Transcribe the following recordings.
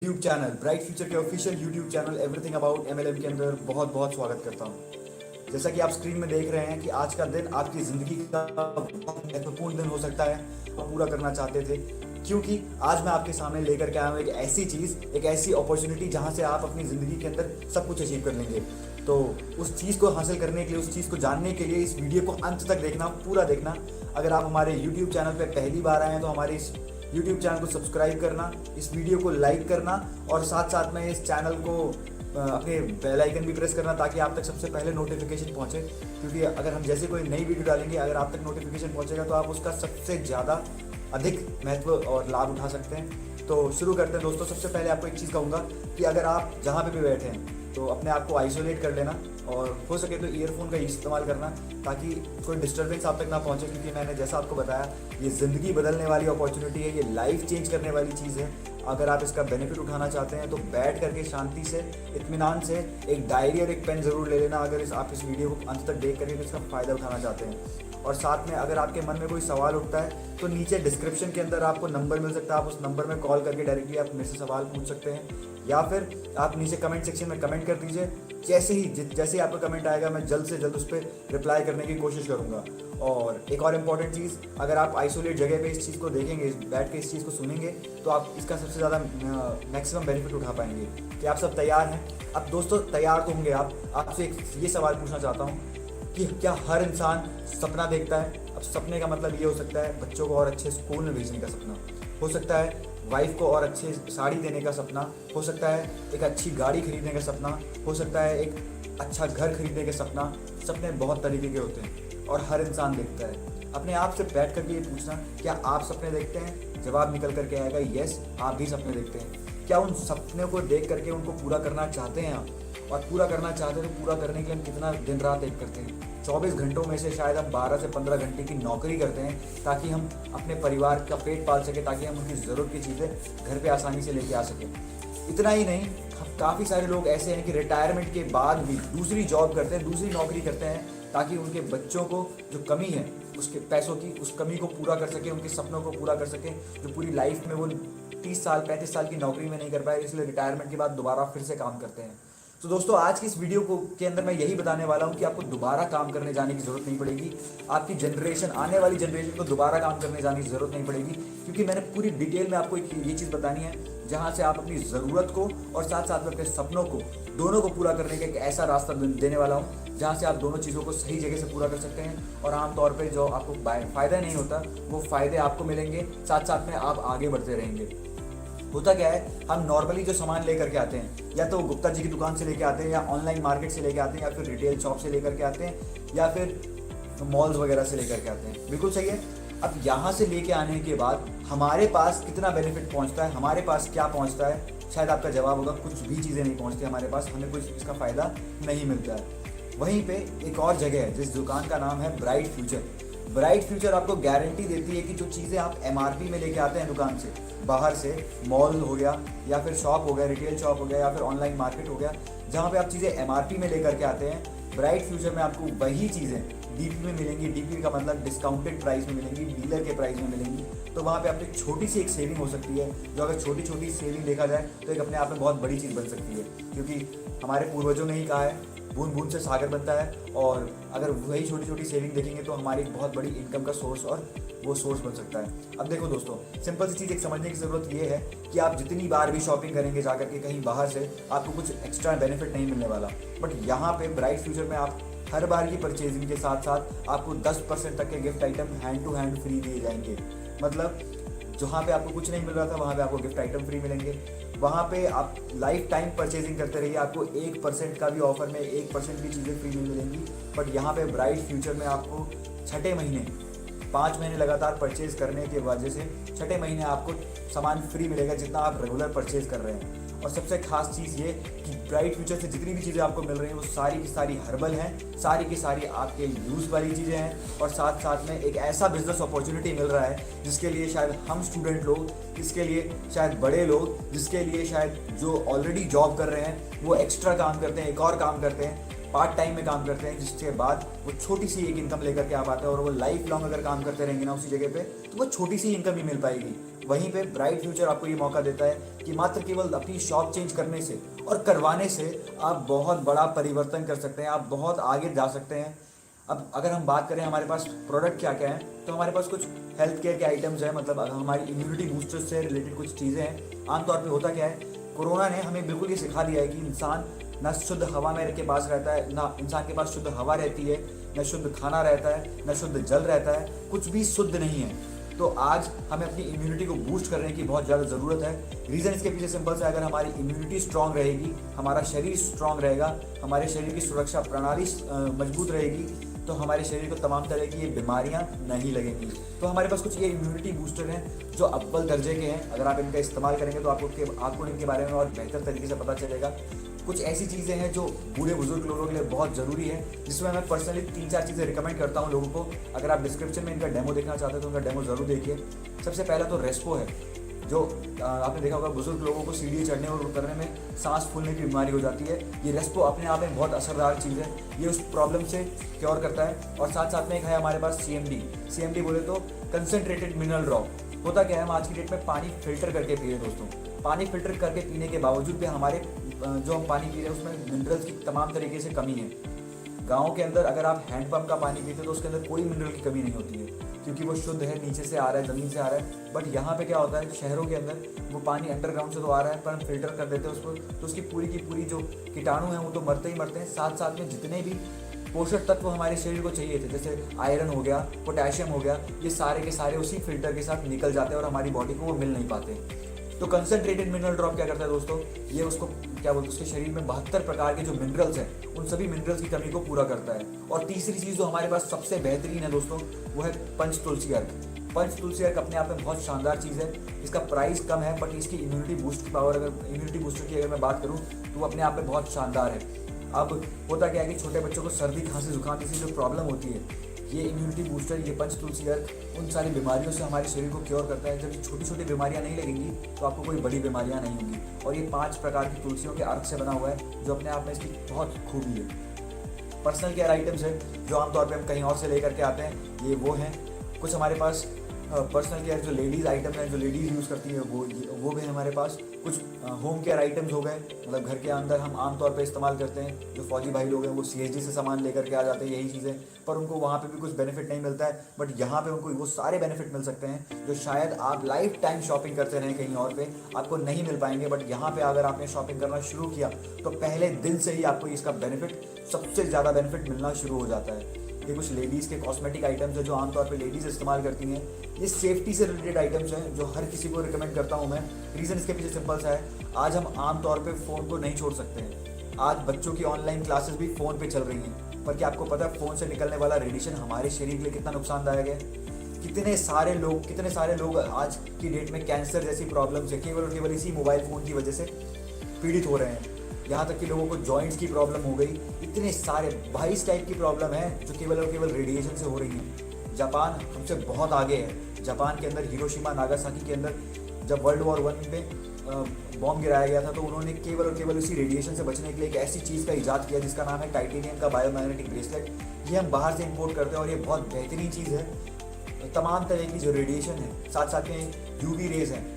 YouTube channel bright future के official YouTube channel everything about MLM के अंदर बहुत बहुत स्वागत करता हूँ। जैसा कि आप स्क्रीन में देख रहे हैं कि आज का दिन आपकी ज़िंदगी का बहुत महत्वपूर्ण दिन हो सकता है और पूरा करना चाहते थे, क्योंकि आज मैं आपके सामने लेकर के आया हूँ एक ऐसी चीज़, एक ऐसी अपॉर्चुनिटी जहाँ से आप अपनी ज़िंदगी के अंदर सब कुछ अचीव कर लेंगे। तो उस चीज़ को हासिल करने के लिए, उस चीज़ को जानने के लिए इस वीडियो को अंत तक देखना, पूरा देखना। अगर आप हमारे यूट्यूब चैनल पर पहली बार आए हैं तो हमारे इस यूट्यूब चैनल को सब्सक्राइब करना, इस वीडियो को लाइक करना और साथ साथ में इस चैनल को अपने बेल आइकन भी प्रेस करना ताकि आप तक सबसे पहले नोटिफिकेशन पहुंचे। क्योंकि अगर हम जैसे कोई नई वीडियो डालेंगे, अगर आप तक नोटिफिकेशन पहुंचेगा तो आप उसका सबसे ज़्यादा अधिक महत्व और लाभ उठा सकते हैं। तो शुरू करते हैं दोस्तों। सबसे पहले आपको एक चीज़ कहूँगा कि अगर आप जहाँ पे भी बैठे हैं तो अपने आप को आइसोलेट कर लेना और हो सके तो ईयरफोन का इस्तेमाल करना ताकि कोई डिस्टर्बेंस आप तक ना पहुंचे। क्योंकि मैंने जैसा आपको बताया, ये ज़िंदगी बदलने वाली अपॉर्चुनिटी है, ये लाइफ चेंज करने वाली चीज़ है। अगर आप इसका बेनिफिट उठाना चाहते हैं तो बैठ करके शांति से, इत्मीनान से एक डायरी और एक पेन ज़रूर ले लेना। अगर आप इस वीडियो को अंत तक देख करके इसका फ़ायदा उठाना चाहते हैं। और साथ में अगर आपके मन में कोई सवाल उठता है तो नीचे डिस्क्रिप्शन के अंदर आपको नंबर मिल सकता है, आप उस नंबर में कॉल करके डायरेक्टली आप मेरे से सवाल पूछ सकते हैं, या फिर आप नीचे कमेंट सेक्शन में कमेंट कर दीजिए। जैसे ही आपका कमेंट आएगा मैं जल्द से जल्द उस पर रिप्लाई करने की कोशिश करूँगा। और एक और इम्पॉर्टेंट चीज़, अगर आप आइसोलेट जगह पे इस चीज़ को देखेंगे, बैठ के इस चीज़ को सुनेंगे, तो आप इसका सबसे ज़्यादा मैक्सिमम बेनिफिट उठा पाएंगे। कि आप सब तैयार हैं? अब दोस्तों तैयार तो होंगे आप। आपसे एक ये सवाल पूछना चाहता हूँ कि क्या हर इंसान सपना देखता है? अब सपने का मतलब ये हो सकता है बच्चों को और अच्छे स्कूल में भेजने का सपना, हो सकता है वाइफ को और अच्छे साड़ी देने का सपना, हो सकता है एक अच्छी गाड़ी खरीदने का सपना, हो सकता है एक अच्छा घर खरीदने का सपना। सपने बहुत तरीके के होते हैं और हर इंसान देखता है। अपने आप से बैठ कर ये पूछना, क्या आप सपने देखते हैं? जवाब निकल करके आएगा यस, आप भी सपने देखते हैं। क्या उन सपनों को देख करके उनको पूरा करना चाहते हैं आप? और पूरा करना चाहते हैं तो पूरा करने के लिए हम कितना दिन रात एक करते हैं? 24 घंटों में से शायद हम 12 से 15 घंटे की नौकरी करते हैं ताकि हम अपने परिवार का पेट पाल सकें, ताकि हम उनकी ज़रूरत की चीज़ें घर पे आसानी से लेके आ सकें। इतना ही नहीं, काफ़ी सारे लोग ऐसे हैं कि रिटायरमेंट के बाद भी दूसरी जॉब करते हैं, दूसरी नौकरी करते हैं ताकि उनके बच्चों को जो कमी है उसके पैसों की, उस कमी को पूरा कर सकें, उनके सपनों को पूरा कर सकें जो पूरी लाइफ में वो 30 साल 35 साल की नौकरी में नहीं कर पाए, इसलिए रिटायरमेंट के बाद दोबारा फिर से काम करते हैं। तो दोस्तों आज की इस वीडियो को के अंदर मैं यही बताने वाला हूँ कि आपको दोबारा काम करने जाने की ज़रूरत नहीं पड़ेगी। आपकी जनरेशन, आने वाली जनरेशन को दोबारा काम करने जाने की ज़रूरत नहीं पड़ेगी, क्योंकि मैंने पूरी डिटेल में आपको ये चीज़ बतानी है जहाँ से आप अपनी ज़रूरत को और साथ साथ में अपने सपनों को, दोनों को पूरा करने का एक ऐसा रास्ता देने वाला हूँ जहाँ से आप दोनों चीज़ों को सही जगह से पूरा कर सकते हैं। और आमतौर पर जो आपको फ़ायदा नहीं होता वो फ़ायदे आपको मिलेंगे, साथ साथ में आप आगे बढ़ते रहेंगे। होता क्या है, हम नॉर्मली जो सामान लेकर के आते हैं, या तो गुप्ता जी की दुकान से लेके आते हैं, या ऑनलाइन मार्केट से लेके आते हैं, या फिर रिटेल शॉप से लेकर के आते हैं, या फिर मॉल्स वगैरह से लेकर के आते हैं। बिल्कुल सही है। अब यहाँ से लेके आने के बाद हमारे पास कितना बेनिफिट पहुँचता है, हमारे पास क्या पहुँचता है? शायद आपका जवाब होगा कुछ भी चीज़ें नहीं पहुँचती हमारे पास, हमें कुछ इसका फ़ायदा नहीं मिलता है। वहीं पे एक और जगह है जिस दुकान का नाम है ब्राइट फ्यूचर। ब्राइट फ्यूचर आपको गारंटी देती है कि जो चीज़ें आप एमआरपी में लेके आते हैं दुकान से, बाहर से, मॉल हो गया या फिर शॉप हो गया, रिटेल शॉप हो गया या फिर ऑनलाइन मार्केट हो गया, जहाँ पे आप चीज़ें एमआरपी में लेकर के आते हैं, ब्राइट फ्यूचर में आपको वही चीज़ें डीपी में मिलेंगी। डीपी का मतलब डिस्काउंटेड प्राइस में मिलेंगी, डीलर के प्राइस में मिलेंगी। तो वहाँ पे आपकी छोटी सी एक सेविंग हो सकती है, जो अगर छोटी छोटी सेविंग देखा जाए तो एक अपने आप में बहुत बड़ी चीज़ बन सकती है। क्योंकि हमारे पूर्वजों ने ही कहा है बूंद बूंद से सागर बनता है, और अगर वही छोटी छोटी सेविंग देखेंगे तो हमारी एक बहुत बड़ी इनकम का सोर्स और वो सोर्स बन सकता है। अब देखो दोस्तों, सिंपल सी चीज़ एक समझने की ज़रूरत ये है कि आप जितनी बार भी शॉपिंग करेंगे जाकर के कहीं बाहर से, आपको कुछ एक्स्ट्रा बेनिफिट नहीं मिलने वाला। बट यहाँ पे ब्राइट फ्यूचर में आप हर बार की परचेजिंग के साथ साथ आपको 10% तक के gift item hand to hand free दिए जाएंगे। मतलब जहाँ पे आपको कुछ नहीं मिल रहा था वहाँ पे आपको गिफ्ट आइटम फ्री मिलेंगे। वहाँ पे आप लाइफ टाइम परचेजिंग करते रहिए, आपको 1% का भी ऑफर में 1% भी चीज़ें फ्री नहीं मिलेंगी। बट यहाँ पे ब्राइट फ्यूचर में आपको छठे महीने, 5 महीने लगातार परचेज करने की वजह से छठे महीने आपको सामान फ्री मिलेगा जितना आप रेगुलर परचेज कर रहे हैं। और सबसे खास चीज़ ये कि ब्राइट फ्यूचर से जितनी भी चीज़ें आपको मिल रही हैं वो सारी की सारी हर्बल हैं, सारी की सारी आपके यूज़ वाली चीज़ें हैं। और साथ साथ में एक ऐसा बिजनेस अपॉर्चुनिटी मिल रहा है जिसके लिए शायद हम स्टूडेंट लोग, इसके लिए शायद बड़े लोग, जिसके लिए शायद जो ऑलरेडी जॉब कर रहे हैं वो एक्स्ट्रा काम करते हैं, एक और काम करते हैं, पार्ट टाइम में काम करते हैं, जिसके बाद वो छोटी सी एक इनकम लेकर के आ पाते हैं, और वो लाइफ लॉन्ग अगर काम करते रहेंगे ना उसी जगह पे, तो वो छोटी सी इनकम ही मिल पाएगी। वहीं पे ब्राइट फ्यूचर आपको ये मौका देता है कि मात्र केवल अपनी शॉप चेंज करने से और करवाने से आप बहुत बड़ा परिवर्तन कर सकते हैं, आप बहुत आगे जा सकते हैं। अब अगर हम बात करें हमारे पास प्रोडक्ट क्या क्या है, तो हमारे पास कुछ हेल्थ केयर के आइटम्स हैं, मतलब हमारी इम्यूनिटी बूस्टर से रिलेटेड कुछ चीज़ें हैं। आमतौर पे होता क्या है, कोरोना ने हमें बिल्कुल ये सिखा दिया है कि इंसान ना शुद्ध हवा में के पास रहता है, ना इंसान के पास शुद्ध हवा रहती है, न शुद्ध खाना रहता है, न शुद्ध जल रहता है, कुछ भी शुद्ध नहीं है। तो आज हमें अपनी इम्यूनिटी को बूस्ट करने की बहुत ज़्यादा ज़रूरत है। रीज़न इसके पीछे सिंपल सा है, अगर हमारी इम्यूनिटी स्ट्रांग रहेगी, हमारा शरीर स्ट्रांग रहेगा, हमारे शरीर की सुरक्षा प्रणाली मजबूत रहेगी, तो हमारे शरीर को तमाम तरह की ये बीमारियां नहीं लगेंगी। तो हमारे पास कुछ ये इम्यूनिटी बूस्टर हैं जो अव्वल दर्जे के हैं। अगर आप इनका इस्तेमाल करेंगे तो आपको इनके बारे में और बेहतर तरीके से पता चलेगा। कुछ ऐसी चीज़ें हैं जो बूढ़े बुजुर्ग लोगों के लिए बहुत ज़रूरी है, जिसमें मैं पर्सनली 3-4 चीज़ें रिकमेंड करता हूँ लोगों को। अगर आप डिस्क्रिप्शन में इनका डेमो देखना चाहते हैं तो उनका डेमो ज़रूर देखिए। सबसे पहला तो रेस्पो है, जो आपने देखा होगा बुजुर्ग लोगों को सीढ़ी चढ़ने और उतरने में सांस फूलने की बीमारी हो जाती है। ये रेस्पो अपने आप में बहुत असरदार चीज़ है, ये उस प्रॉब्लम से क्योर करता है। और साथ साथ में एक है हमारे पास CMD बोले तो कंसनट्रेटेड मिनरल ड्रॉप। होता क्या है, हम आज की डेट में पानी फिल्टर करके पी रहे हैं दोस्तों। पानी फिल्टर करके पीने के बावजूद भी हमारे जो हम पानी पी रहे हैं उसमें मिनरल्स की तमाम तरीके से कमी है। गाँव के अंदर अगर आप हैंडपम्प का पानी पीते हो तो उसके अंदर कोई मिनरल की कमी नहीं होती है, क्योंकि वो शुद्ध है, नीचे से आ रहा है, ज़मीन से आ रहा है। बट यहाँ पे क्या होता है, शहरों के अंदर वो पानी अंडरग्राउंड से तो आ रहा है, पर हम फिल्टर कर देते हैं उसको, तो उसकी पूरी की पूरी जो कीटाणु हैं वो तो मरते ही मरते हैं। साथ साथ में जितने भी पोषक तत्व हमारे शरीर को चाहिए थे, जैसे आयरन हो गया, पोटेशियम हो गया, ये सारे के सारे उसी फिल्टर के साथ निकल जाते हैं और हमारी बॉडी को वो मिल नहीं पाते। तो कंसनट्रेटेड मिनरल ड्रॉप क्या करता है दोस्तों, ये उसको क्या बोलते हैं, उसके शरीर में 72 प्रकार के जो मिनरल्स हैं उन सभी मिनरल्स की कमी को पूरा करता है। और तीसरी चीज़ जो हमारे पास सबसे बेहतरीन है दोस्तों, वो है पंच तुलसी अर्क। पंच तुलसी अर्क अपने आप में बहुत शानदार चीज़ है। इसका प्राइस कम है, बट इसकी इम्यूनिटी बूस्ट की पावर, अगर इम्यूनिटी बूस्टर की अगर मैं बात करूँ तो वो अपने आप में बहुत शानदार है। अब होता क्या है कि छोटे बच्चों को सर्दी खांसी जुकाम जैसी जो प्रॉब्लम होती है, ये इम्यूनिटी बूस्टर, ये पंच तुलसी अर्क उन सारी बीमारियों से हमारे शरीर को क्योर करता है। जब छोटी छोटी बीमारियां नहीं लगेंगी तो आपको कोई बड़ी बीमारियां नहीं होंगी। और ये 5 प्रकार की तुलसियों के अर्क से बना हुआ है, जो अपने आप में इसकी बहुत खूबी है। पर्सनल केयर आइटम्स है जो आमतौर पे हम कहीं और से लेकर के आते हैं, ये वो हैं। कुछ हमारे पास पर्सनल केयर जो लेडीज़ आइटम हैं, जो लेडीज़ यूज़ करती हैं, वो भी हमारे पास। कुछ होम केयर आइटम्स हो गए, मतलब घर के अंदर हम आमतौर पे इस्तेमाल करते हैं। जो फौजी भाई लोग हैं वो CSD से सामान लेकर के आ जाते हैं, यही चीज़ें, पर उनको वहाँ पे भी कुछ बेनिफिट नहीं मिलता है। बट यहाँ पे उनको वो सारे बेनिफिट मिल सकते हैं जो शायद आप लाइफ टाइम शॉपिंग करते रहें कहीं और पे आपको नहीं मिल पाएंगे। बट यहाँ पे अगर आपने शॉपिंग करना शुरू किया तो पहले दिन से ही आपको इसका बेनिफिट, सबसे ज़्यादा बेनिफिट मिलना शुरू हो जाता है। ये कुछ लेडीज़ के कॉस्मेटिक आइटम्स हैं जो आमतौर पे लेडीज़ इस्तेमाल करती हैं। ये सेफ्टी से रिलेटेड आइटम्स हैं जो हर किसी को रिकमेंड करता हूँ मैं। रीज़न इसके पीछे सिंपल सा है, आज हम आमतौर पे फ़ोन को नहीं छोड़ सकते हैं। आज बच्चों की ऑनलाइन क्लासेस भी फ़ोन पे चल रही हैं, पर क्या आपको पता है फ़ोन से निकलने वाला रेडिएशन हमारे शरीर के लिए कितना नुकसानदायक है? कितने सारे लोग आज की डेट में कैंसर जैसी प्रॉब्लम से केवल और केवल इसी मोबाइल फ़ोन की वजह से पीड़ित हो रहे हैं। यहाँ तक कि लोगों को जॉइंट्स की प्रॉब्लम हो गई। इतने सारे 22 टाइप की प्रॉब्लम है जो केवल और केवल रेडिएशन से हो रही हैं। जापान हमसे बहुत आगे है। जापान के अंदर हिरोशिमा नागासाकी के अंदर जब World War I में बॉम्ब गिराया गया था तो उन्होंने केवल और केवल उसी रेडिएशन से बचने के लिए एक ऐसी चीज़ का इजाद किया जिसका नाम है टाइटेनियम का बायोमैग्नेटिक ब्रेसलेट। ये हम बाहर से इंपोर्ट करते हैं और ये बहुत बेहतरीन चीज़ है। तमाम तरह की जो रेडिएशन है, साथ साथ में UV रेज हैं,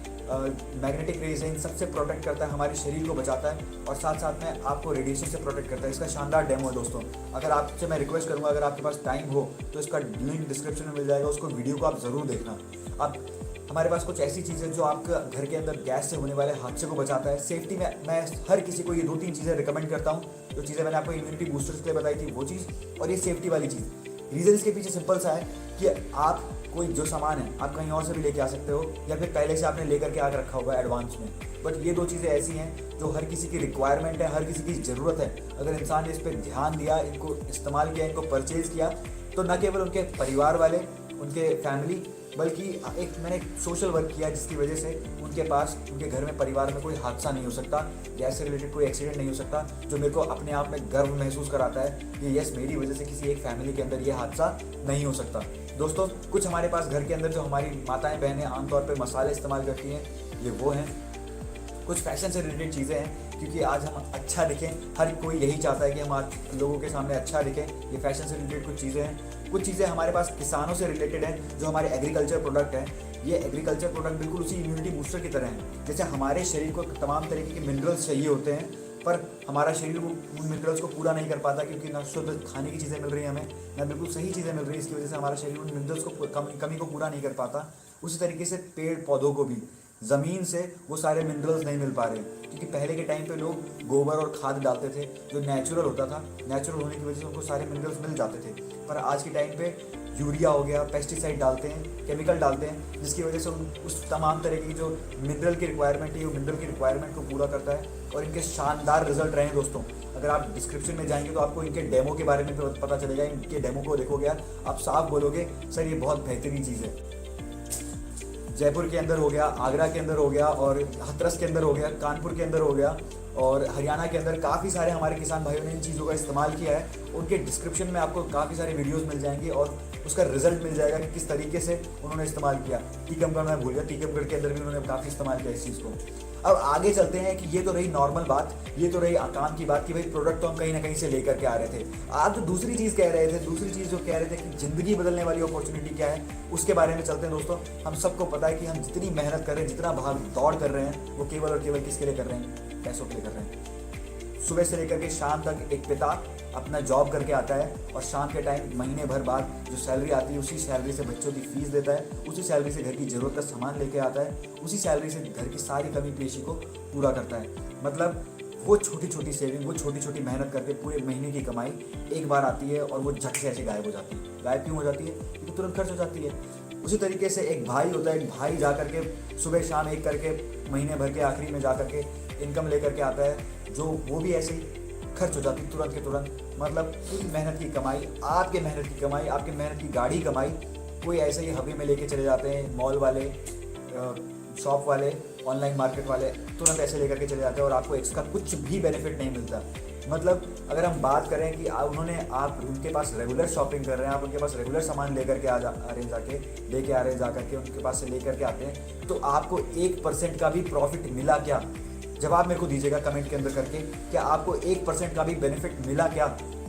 मैग्नेटिक रेज है, इन सबसे प्रोटेक्ट करता है, हमारे शरीर को बचाता है और साथ साथ में आपको रेडिएशन से प्रोटेक्ट करता है। इसका शानदार डेमो है दोस्तों। अगर आपसे मैं रिक्वेस्ट करूंगा, अगर आपके पास टाइम हो तो इसका लिंक डिस्क्रिप्शन में मिल जाएगा, उसको वीडियो को आप ज़रूर देखना। अब हमारे पास कुछ ऐसी चीज़ें जो आपका घर के अंदर गैस से होने वाले हादसे को बचाता है। सेफ्टी में मैं हर किसी को ये 2-3 चीज़ें रिकमेंड करता हूँ। जो चीज़ें मैंने आपको इम्यूनिटी बूस्टर्स के लिए बताई थी वो चीज़, और ये सेफ्टी वाली चीज़। रीज़न इसके पीछे सिंपल सा है कि आप कोई जो सामान है आप कहीं और से भी लेके आ सकते हो, या फिर पहले से आपने लेकर के आ रखा होगा एडवांस में। बट ये 2 चीज़ें ऐसी हैं जो हर किसी की रिक्वायरमेंट है, हर किसी की ज़रूरत है। अगर इंसान ने इस पर ध्यान दिया, इनको इस्तेमाल किया, इनको परचेज़ किया, तो न केवल उनके परिवार वाले, उनके फैमिली, बल्कि मैंने एक सोशल वर्क किया जिसकी वजह से उनके घर में, परिवार में कोई हादसा नहीं हो सकता, गैस से रिलेटेड कोई एक्सीडेंट नहीं हो सकता, जो मेरे को अपने आप में गर्व महसूस कराता है कि यस, मेरी वजह से किसी एक फैमिली के अंदर ये हादसा नहीं हो सकता। दोस्तों, कुछ हमारे पास घर के अंदर जो हमारी माताएं बहनें आमतौर पर मसाले इस्तेमाल करती हैं, ये वो हैं। कुछ फैशन से रिलेटेड चीज़ें हैं, क्योंकि आज हम अच्छा दिखें, हर कोई यही चाहता है कि हम आज लोगों के सामने अच्छा दिखें। ये फैशन से रिलेटेड कुछ चीज़ें हैं। कुछ चीज़ें हमारे पास किसानों से रिलेटेड हैं, जो हमारे एग्रीकल्चर प्रोडक्ट हैं। ये एग्रीकल्चर प्रोडक्ट बिल्कुल उसी इम्यूनिटी बूस्टर की तरह हैं। जैसे हमारे शरीर को तमाम तरीके के मिनरल्स चाहिए होते हैं, पर हमारा शरीर वो उन मिनरल्स को पूरा नहीं कर पाता, क्योंकि ना शुद्ध खाने की चीज़ें मिल रही हैं हमें, ना बिल्कुल सही चीज़ें मिल रही हैं। इसकी वजह से हमारा शरीर उन मिनरल्स को कमी को पूरा नहीं कर पाता। उसी तरीके से पेड़ पौधों को भी ज़मीन से वो सारे मिनरल्स नहीं मिल पा रहे, क्योंकि पहले के टाइम पे लोग गोबर और खाद डालते थे, जो नेचुरल होता था। नेचुरल होने की वजह से उनको सारे मिनरल्स मिल जाते थे। पर आज के टाइम पे यूरिया हो गया, पेस्टिसाइड डालते हैं, केमिकल डालते हैं, जिसकी वजह से उस तमाम तरह की जो मिनरल की रिक्वायरमेंट है, वो मिनरल की रिक्वायरमेंट को पूरा करता है। और इनके शानदार रिजल्ट रहे हैं दोस्तों। अगर आप डिस्क्रिप्शन में जाएंगे तो आपको इनके डेमो के बारे में पता चलेगा। इनके डेमो को देखोगे आप साफ बोलोगे सर ये बहुत बेहतरीन चीज़ है। जयपुर के अंदर हो गया, आगरा के अंदर हो गया, और हाथरस के अंदर हो गया, कानपुर के अंदर हो गया, और हरियाणा के अंदर काफ़ी सारे हमारे किसान भाइयों ने इन चीज़ों का इस्तेमाल किया है। उनके डिस्क्रिप्शन में आपको काफ़ी सारे वीडियोस मिल जाएंगे और उसका रिजल्ट मिल जाएगा कि किस तरीके से उन्होंने इस्तेमाल किया। टीकमगढ़ मैं भूल गया, टीकमगढ़ के अंदर भी उन्होंने काफ़ी इस्तेमाल किया इस चीज़ को। अब आगे चलते हैं कि ये तो रही नॉर्मल बात, ये तो रही काम की बात कि भाई प्रोडक्ट तो हम कहीं ना कहीं से लेकर के आ रहे थे। आज दूसरी चीज़ कह रहे थे, दूसरी चीज़ जो कह रहे थे कि ज़िंदगी बदलने वाली अपॉर्चुनिटी क्या है, उसके बारे में चलते हैं दोस्तों। हम सबको पता है कि हम जितनी मेहनत कर रहे हैं, जितना भाग दौड़ कर रहे हैं, वो केवल और केवल किसके लिए कर रहे हैं? पैसों के लिए कर रहे हैं। सुबह से लेकर के शाम तक एक पिता अपना जॉब करके आता है, और शाम के टाइम महीने भर बाद जो सैलरी आती है, उसी सैलरी से बच्चों की फीस देता है, उसी सैलरी से घर की ज़रूरत का सामान लेके आता है, उसी सैलरी से घर की सारी कमी पेशी को पूरा करता है। मतलब वो छोटी छोटी सेविंग, वो छोटी छोटी मेहनत करके पूरे महीने की कमाई एक बार आती है, और वो झट से ऐसे गायब हो जाती है। गायब क्यों हो जाती है? क्योंकि तुरंत खर्च हो जाती है। उसी तरीके से एक भाई होता है, एक भाई जा करके सुबह शाम एक करके महीने भर के आखिरी में जा करके इनकम लेकर के आता है, जो वो भी ऐसे ही खर्च हो जाती है तुरंत के तुरंत। मतलब पूरी मेहनत की कमाई, आपके मेहनत की कमाई, आपके मेहनत की गाड़ी कमाई, कोई ऐसे ही हवा में लेके चले जाते हैं। मॉल वाले, शॉप वाले, ऑनलाइन मार्केट वाले तुरंत ऐसे लेकर के चले जाते हैं, और आपको इसका कुछ भी बेनिफिट नहीं मिलता। मतलब अगर हम बात करें कि आप उनके पास रेगुलर शॉपिंग कर रहे हैं, आप उनके पास रेगुलर सामान लेकर के आ रहे हैं जा करके उनके पास से लेकर के आते हैं, तो आपको 1% का भी प्रॉफिट मिला क्या? जवाब मेरे को दीजिएगा कमेंट के अंदर करके, क्या आपको 1% का भी बेनिफिट मिला क्या?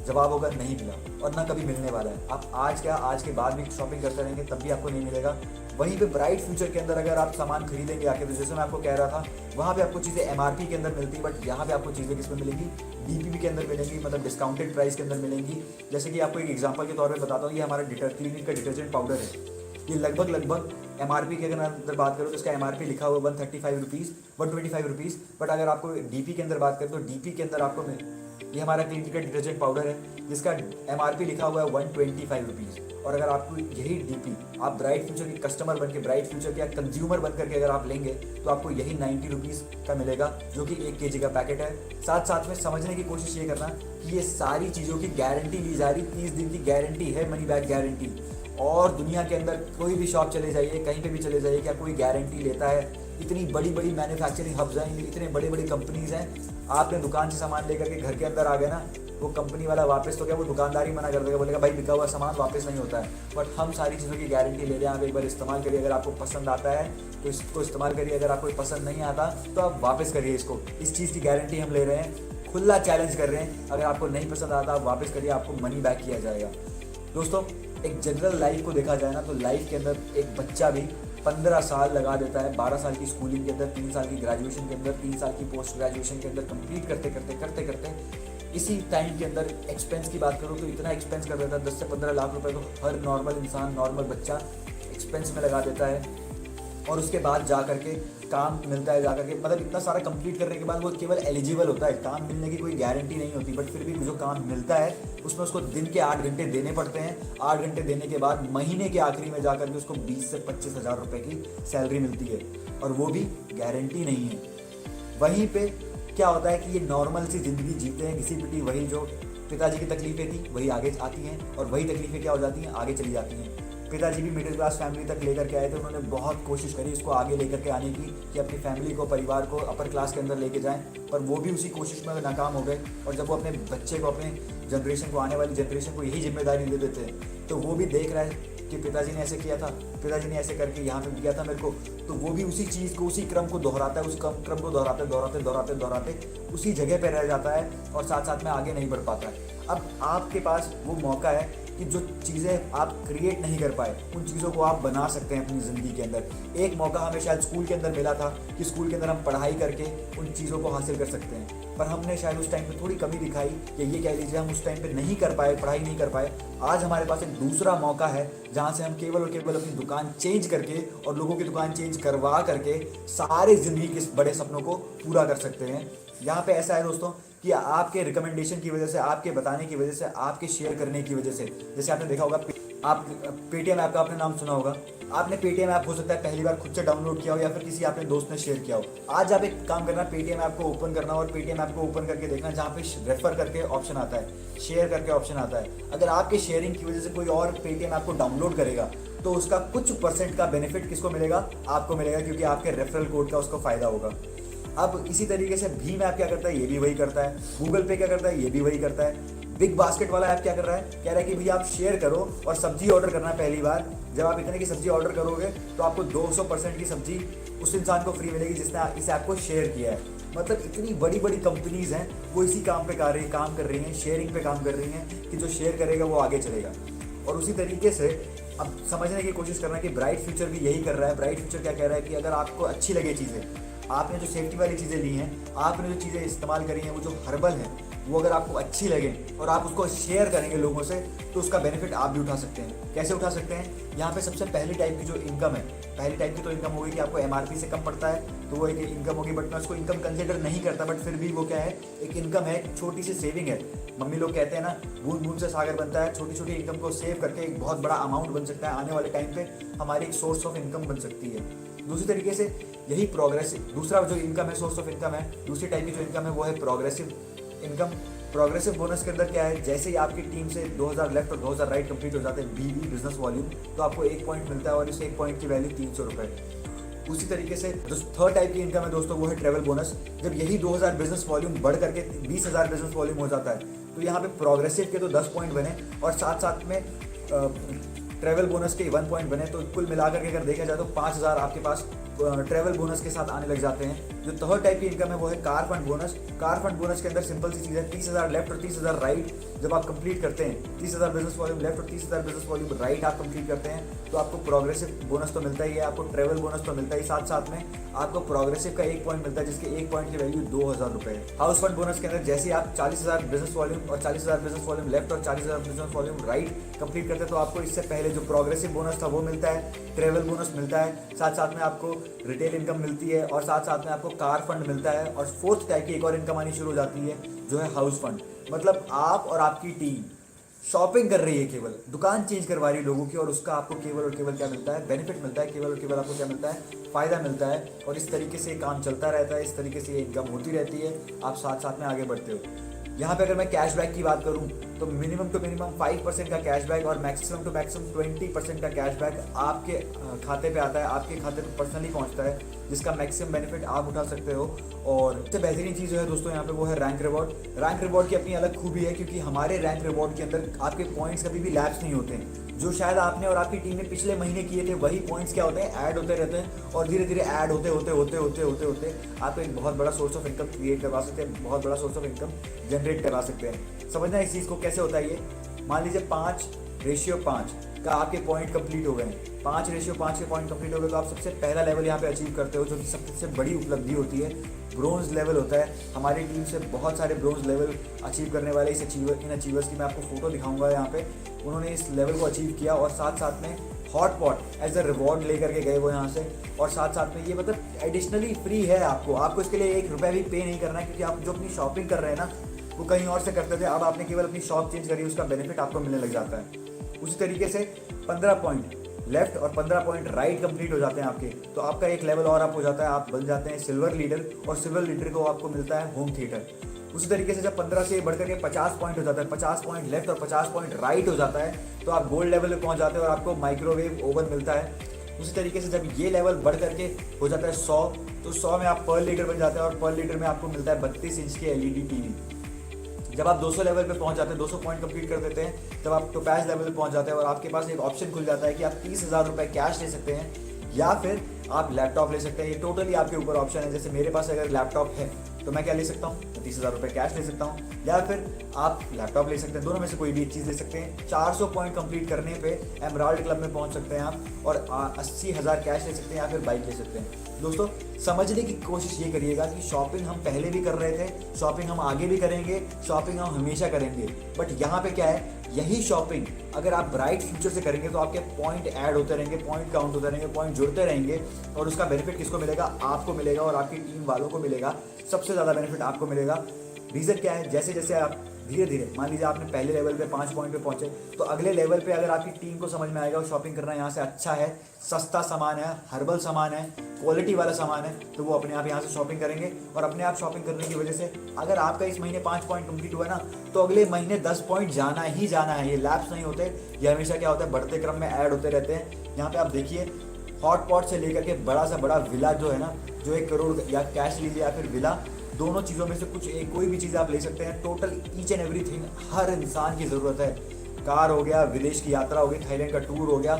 जवाब होगा नहीं मिला, और ना कभी मिलने वाला है। आप आज के बाद भी शॉपिंग करते रहेंगे तब भी आपको नहीं मिलेगा। वहीं पे ब्राइट फ्यूचर के अंदर अगर आप सामान खरीदेंगे आके, तो जैसे मैं आपको कह रहा था, वहाँ पे आपको चीज़ें MRP के अंदर मिलती है, बट यहाँ पे आपको चीज़ें किस में मिलेंगी? DPP के अंदर मिलेंगी, मतलब डिस्काउंटेड प्राइस के अंदर मिलेंगी। जैसे कि आपको एक एग्जांपल के तौर पे बताता हूँ, ये हमारा क्लिनिक का डिटर्जेंट पाउडर है। ये लगभग MRP के अंदर बात करो तो इसका MRP लिखा हुआ 135 रुपीज़, 125 रुपीज़। बट अगर आपको DP के अंदर बात करें तो DP के अंदर आपको ये हमारा क्लिनिक का डिटर्जेंट पाउडर है, जिसका MRP लिखा हुआ है 125 रुपीज़। और अगर आपको यही DP आप ब्राइट फ्यूचर के कस्टमर बन के, ब्राइट फ्यूचर के कंज्यूमर बन करके अगर आप लेंगे, तो आपको यही 90 रुपीज़ का मिलेगा, जो कि 1 kg का पैकेट है। साथ में समझने की कोशिश ये करना कि ये सारी चीज़ों की गारंटी ली जा रही, 30 दिन की गारंटी है, मनी बैक गारंटी। और दुनिया के अंदर कोई भी शॉप चले जाइए, कहीं पे भी चले जाइए, क्या कोई गारंटी लेता है? इतनी बड़ी बड़ी मैन्युफैक्चरिंग हब्स हैं, इतने बड़ी बड़ी कंपनीज हैं, आपने दुकान से सामान लेकर के घर के अंदर आ गए ना, वो कंपनी वाला वापस तो क्या, वो दुकानदार ही मना कर देगा, बोलेगा भाई बिका हुआ सामान वापस नहीं होता है। बट हम सारी चीज़ों की गारंटी ले रहे हैं। आप एक बार इस्तेमाल करिए, अगर आपको पसंद आता है तो इसको इस्तेमाल करिए, अगर आपको पसंद नहीं आता तो आप वापस करिए इसको। इस चीज़ की गारंटी हम ले रहे हैं, खुला चैलेंज कर रहे हैं। अगर आपको नहीं पसंद आता आप वापस करिए, आपको मनी बैक किया जाएगा। दोस्तों, एक जनरल लाइफ को देखा जाए ना, तो लाइफ के अंदर एक बच्चा भी 15 साल लगा देता है, 12 साल की स्कूलिंग के अंदर, 3 साल की ग्रेजुएशन के अंदर, 3 साल की पोस्ट ग्रेजुएशन के अंदर कंप्लीट करते इसी टाइम के अंदर एक्सपेंस की बात करूँ तो इतना एक्सपेंस कर देता है, 10 से 15 लाख रुपए तो हर नॉर्मल इंसान, नॉर्मल बच्चा एक्सपेंस में लगा देता है। और उसके बाद जा करके काम मिलता है, जा करके मतलब इतना सारा कंप्लीट करने के बाद वो केवल एलिजिबल होता है। काम मिलने की कोई गारंटी नहीं होती, बट फिर भी जो काम मिलता है उसमें उसको दिन के 8 घंटे देने पड़ते हैं। 8 घंटे देने के बाद महीने के आखिरी में जा करके उसको 20 से 25 हज़ार रुपये की सैलरी मिलती है, और वो भी गारंटी नहीं है। वहीं पे क्या होता है कि ये नॉर्मल सी ज़िंदगी जीते हैं, घिसी पिटी, वही जो पिताजी की तकलीफ़ें थी वही आगे आती हैं, और वही तकलीफ़ें क्या हो जाती हैं, आगे चली जाती हैं। पिताजी भी मिडिल क्लास फैमिली तक लेकर के आए थे, उन्होंने बहुत कोशिश करी इसको आगे लेकर के आने की, कि अपनी फैमिली को, परिवार को अपर क्लास के अंदर लेके जाएं, पर वो भी उसी कोशिश में नाकाम हो गए। और जब वो अपने बच्चे को, अपने जनरेशन को, आने वाली जनरेशन को यही जिम्मेदारी दे देते हैं, तो वो भी देख रहा है कि पिताजी ने ऐसे किया था, पिताजी ने ऐसे करके यहाँ पे दिया था मेरे को, तो वो भी उसी चीज़ को, उसी क्रम को दोहराता है, उस क्रम को दोहराते दोहराते दोहराते दोहराते उसी जगह पे रह जाता है और साथ साथ में आगे नहीं बढ़ पाता है। अब आपके पास वो मौका है कि जो चीज़ें आप क्रिएट नहीं कर पाए उन चीज़ों को आप बना सकते हैं अपनी ज़िंदगी के अंदर। एक मौका हमें शायद स्कूल के अंदर मिला था कि स्कूल के अंदर हम पढ़ाई करके उन चीज़ों को हासिल कर सकते हैं, पर हमने शायद उस टाइम पे थोड़ी कमी दिखाई, या ये कह लीजिए हम उस टाइम पे नहीं कर पाए, पढ़ाई नहीं कर पाए। आज हमारे पास एक दूसरा मौका है जहाँ से हम केवल और केवल अपनी दुकान चेंज करके और लोगों की दुकान चेंज करवा करके सारे ज़िंदगी के बड़े सपनों को पूरा कर सकते हैं। यहाँ पे ऐसा है दोस्तों कि आपके रिकमेंडेशन की वजह से, आपके बताने की वजह से, आपके शेयर करने की वजह से, जैसे आपने देखा होगा आप पेटीएम ऐप का आपने नाम सुना होगा, आपने पेटीएम ऐप हो सकता है पहली बार खुद से डाउनलोड किया हो या फिर किसी आपने दोस्त ने शेयर किया हो। आज आप एक काम करना, पेटीएम ऐप को ओपन करना और पेटीएम ऐप को ओपन करके देखना जहाँ पे रेफर करके ऑप्शन आता है, शेयर करके ऑप्शन आता है। अगर आपके शेयरिंग की वजह से कोई और पेटीएम ऐप को डाउनलोड करेगा तो उसका कुछ % का बेनिफिट किसको मिलेगा? आपको मिलेगा, क्योंकि आपके रेफरल कोड का उसको फायदा होगा। अब इसी तरीके से भीम ऐप क्या करता है, ये भी वही करता है। गूगल पे क्या करता है, ये भी वही करता है। बिग बास्केट वाला ऐप क्या कर रहा है, कह रहा है कि भैया आप शेयर करो और सब्जी ऑर्डर करना है। पहली बार जब आप इतने की सब्जी ऑर्डर करोगे तो आपको 200% की सब्जी उस इंसान को फ्री मिलेगी जिसने इस ऐप को शेयर किया है। मतलब इतनी बड़ी बड़ी कंपनीज हैं वो इसी काम पे काम कर रही हैं, शेयरिंग पे काम कर रही हैं कि जो शेयर करेगा वो आगे चलेगा। और उसी तरीके से अब समझने की कोशिश करना है कि ब्राइट फ्यूचर भी यही कर रहा है। ब्राइट फ्यूचर क्या कह रहा है कि अगर आपको अच्छी लगे चीज़ें, आपने जो सेफ्टी वाली चीज़ें ली हैं, आपने जो चीज़ें इस्तेमाल करी हैं, वो जो हर्बल हैं, वो अगर आपको अच्छी लगे और आप उसको शेयर करेंगे लोगों से, तो उसका बेनिफिट आप भी उठा सकते हैं। कैसे उठा सकते हैं? यहाँ पे सबसे पहली टाइप की जो इनकम है, पहली टाइप की तो इनकम होगी कि आपको एमआरपी से कम पड़ता है, तो वो एक इनकम होगी, बट मैं उसको इनकम कंसिडर नहीं करता, बट फिर भी वो क्या है, एक इनकम है, एक छोटी सी सेविंग है। मम्मी लोग कहते हैं ना, बूंद बूंद से सागर बनता है। छोटी छोटी इनकम को सेव करके एक बहुत बड़ा अमाउंट बन सकता है, आने वाले टाइम पे हमारी एक सोर्स ऑफ इनकम बन सकती है। दूसरी तरीके से यही प्रोग्रेसिव, दूसरा जो इनकम है, सोर्स ऑफ इनकम है, दूसरी टाइप की जो इनकम है वो है प्रोग्रेसिव इनकम। प्रोग्रेसिव बोनस के अंदर क्या है, जैसे ही आपकी टीम से 2000 लेफ्ट और 2000 राइट कंप्लीट हो जाते हैं, बीबी बिजनेस वॉल्यूम, तो आपको 1 पॉइंट मिलता है और इस 1 पॉइंट की वैल्यू 300 रुपये। उसी तरीके से जो थर्ड टाइप की इनकम है दोस्तों, वो है ट्रैवल बोनस। जब यही 2000 बिजनेस वॉल्यूम बढ़ करके 20,000 बिजनेस वॉल्यूम हो जाता है, तो यहाँ पे प्रोग्रेसिव के तो 10 पॉइंट बने और साथ साथ में ट्रैवल बोनस के 1 पॉइंट बने, तो कुल मिलाकर के अगर देखा जाए तो 5,000 आपके पास ट्रैवल बोनस के साथ आने लग जाते हैं। जो थर्ड टाइप की इनकम है वो है car fund bonus. Car fund bonus के अंदर सिंपल सी चीज़ है, 30,000 लेफ्ट और 30,000 राइट जब आप कंप्लीट करते हैं, 30,000 बिजनेस वॉल्यूम लेफ्ट और 30,000 बिजनेस वॉल्यूम राइट आप कंप्लीट करते हैं, तो आपको प्रोग्रेसिव बोनस तो मिलता ही है, आपको ट्रैवल बोनस तो मिलता ही, साथ साथ में आपको प्रोग्रेसिव का 1 पॉइंट मिलता है, जिसके 1 पॉइंट की वैल्यू 2,000 रुपये है। हाउस फंड बोनस के अंदर जैसे आप 40,000 बिजनेस वॉल्यूम और 40,000 बिजनेस वॉल्यूम लेफ्ट और 40,000 बिजनेस वॉल्यूम राइट कंप्लीट करते हैं, तो आपको इससे पहले जो प्रोग्रेसिव बोनस था वो मिलता है, ट्रैवल बोनस मिलता है, साथ साथ में आपको रिटेल इनकम मिलती है और साथ साथ में आपको कार फंड मिलता है। और फोर्थ टाइप की एक और इनकम आनी शुरू हो जाती है जो है हाउस फंड। मतलब आप और आपकी टीम शॉपिंग कर रही है, केवल दुकान चेंज करवा रही है लोगों की, और उसका आपको केवल और केवल क्या मिलता है, बेनिफिट मिलता है। केवल और केवल आपको क्या मिलता है, फ़ायदा मिलता है। और इस तरीके से काम चलता रहता है, इस तरीके से ये इनकम होती रहती है, आप साथ साथ में आगे बढ़ते हो। यहाँ पे अगर मैं कैशबैक की बात करूँ तो मिनिमम टू मिनिमम 5% का कैशबैक और मैक्सिमम टू मैक्सिमम 20% का कैशबैक आपके खाते पे आता है, आपके खाते पे पर्सनली पहुँचता है, जिसका मैक्सिमम बेनिफिट आप उठा सकते हो। और सबसे बेहतरीन चीज़ जो है दोस्तों यहाँ पे वो है रैंक रिवॉर्ड। रैंक रिवॉर्ड की अपनी अलग खूबी है, क्योंकि हमारे रैंक रिवॉर्ड के अंदर आपके पॉइंट्स कभी भी लैप्स नहीं होते हैं। जो शायद आपने और आपकी टीम ने पिछले महीने किए थे, वही पॉइंट्स क्या होते हैं, ऐड होते रहते हैं, और धीरे धीरे ऐड होते होते होते होते होते होते आपको एक बहुत बड़ा सोर्स ऑफ इनकम क्रिएट करवा सकते हैं, बहुत बड़ा सोर्स ऑफ इनकम जनरेट करवा सकते हैं। समझना इस चीज़ को कैसे होता है ये। मान लीजिए 5:5 का आपके पॉइंट कंप्लीट हो गए, 5:5 के पॉइंट कंप्लीट हो गए, तो आप सबसे पहला लेवल यहाँ पे अचीव करते हो, जो कि सबसे बड़ी उपलब्धि होती है, ब्रोंज लेवल होता है। हमारी टीम से बहुत सारे ब्रोंज लेवल अचीव करने वाले इन अचीवर्स की मैं आपको फोटो दिखाऊंगा यहाँ पे। उन्होंने इस लेवल को अचीव किया और साथ साथ में hot pot as a reward लेकर के गए वो यहाँ से। और साथ साथ में ये मतलब एडिशनली फ्री है, आपको इसके लिए 1 रुपया भी पे नहीं करना है, क्योंकि आप जो अपनी शॉपिंग कर रहे हैं ना, वो कहीं और से करते थे, अब आपने केवल अपनी शॉप चेंज करी, उसका बेनिफिट आपको मिलने लग जाता है। उसी तरीके से 15 पॉइंट लेफ्ट और 15 पॉइंट राइट कंप्लीट हो जाते हैं आपके, तो आपका एक लेवल और अप हो जाता है, आप बन जाते हैं सिल्वर लीडर, और सिल्वर लीडर को आपको मिलता है होम थिएटर। उसी तरीके से जब 15 से बढ़कर के 50 पॉइंट हो जाता है, 50 पॉइंट लेफ्ट और 50 पॉइंट राइट हो जाता है, तो आप गोल्ड लेवल पे पहुंच जाते हैं और आपको माइक्रोवेव ओवन मिलता है। उसी तरीके से जब ये लेवल बढ़ करके हो जाता है 100, तो 100 में आप पर्ल लीडर बन जाते हैं, और पर्ल लीडर में आपको मिलता है 32 इंच की LED टीवी। जब आप 200 लेवल पे पहुंच जाते हैं, 200 पॉइंट कंप्लीट कर देते हैं, तब आप टोपैज लेवल पे पहुंच जाते हैं और आपके पास एक ऑप्शन खुल जाता है कि आप 30,000 रुपये कैश ले सकते हैं या फिर आप लैपटॉप ले सकते हैं। ये टोटली आपके ऊपर ऑप्शन है। जैसे मेरे पास अगर लैपटॉप है तो मैं क्या ले सकता हूँ, 30,000 रुपये कैश ले सकता हूँ या फिर आप लैपटॉप ले सकते हैं। दोनों में से कोई भी एक चीज़ ले सकते हैं। 400 पॉइंट कंप्लीट करने पे एमराल्ड क्लब में पहुंच सकते हैं आप और 80,000 कैश ले सकते हैं या फिर बाइक ले सकते हैं। दोस्तों समझने की कोशिश ये करिएगा कि शॉपिंग हम पहले भी कर रहे थे, शॉपिंग हम आगे भी करेंगे, शॉपिंग हम हमेशा करेंगे। बट यहाँ पे क्या है, यही शॉपिंग अगर आप ब्राइट फ्यूचर से करेंगे तो आपके पॉइंट ऐड होते रहेंगे, पॉइंट काउंट होते रहेंगे, पॉइंट जुड़ते रहेंगे और उसका बेनिफिट किसको मिलेगा, आपको मिलेगा और आपकी टीम वालों को मिलेगा। सबसे ज़्यादा बेनिफिट आपको मिलेगा। रीज़न क्या है, जैसे जैसे आप धीरे धीरे, मान लीजिए आपने पहले लेवल पे 5 पॉइंट पे पहुंचे तो अगले लेवल पे अगर आपकी टीम को समझ में आएगा और शॉपिंग करना यहाँ से अच्छा है, सस्ता सामान है, हर्बल सामान है, क्वालिटी वाला सामान है, तो वो अपने आप यहाँ से शॉपिंग करेंगे। और अपने आप शॉपिंग करने की वजह से अगर आपका इस महीने 5 पॉइंट कंप्लीट हुआ ना, तो अगले महीने 10 पॉइंट जाना ही जाना है। ये लैप्स नहीं होते, ये हमेशा क्या होता है, बढ़ते क्रम में ऐड होते रहते हैं। यहाँ पे आप देखिए, हॉटपॉट से लेकर के बड़ा सा बड़ा विला जो है ना, जो 1 करोड़ या कैश लीजिए या फिर विला, दोनों चीज़ों में से कुछ एक कोई भी चीज़ आप ले सकते हैं। टोटल ईच एंड एवरीथिंग हर इंसान की ज़रूरत है। कार हो गया, विदेश की यात्रा हो गई, थाईलैंड का टूर हो गया,